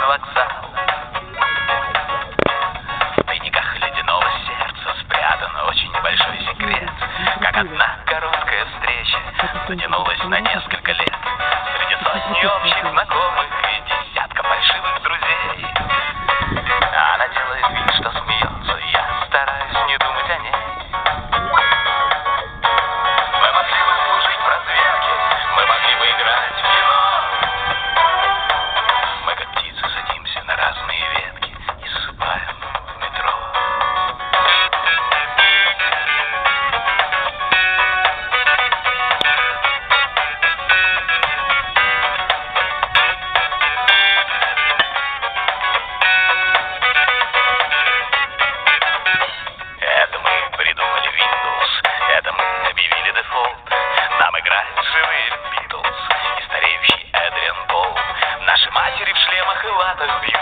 на вокзал. В тайниках ледяного сердца спрятан очень большой секрет. Как одна короткая встреча затянулась на несколько лет. Среди сотни общих знакомых и десятка фальшивых друзей. Она делает вид, что смеется, я стараюсь не думать о ней. Мы могли бы слушать про зверки, мы могли бы играть в кино. Мы как птицы садимся на разные ветки и засыпаем в метро. Это мы придумали Windows, это мы объявили дефолт. Нам играют живые Beatles и стареющий Эдриан Пол. Наши матери в шлемах и латах бьют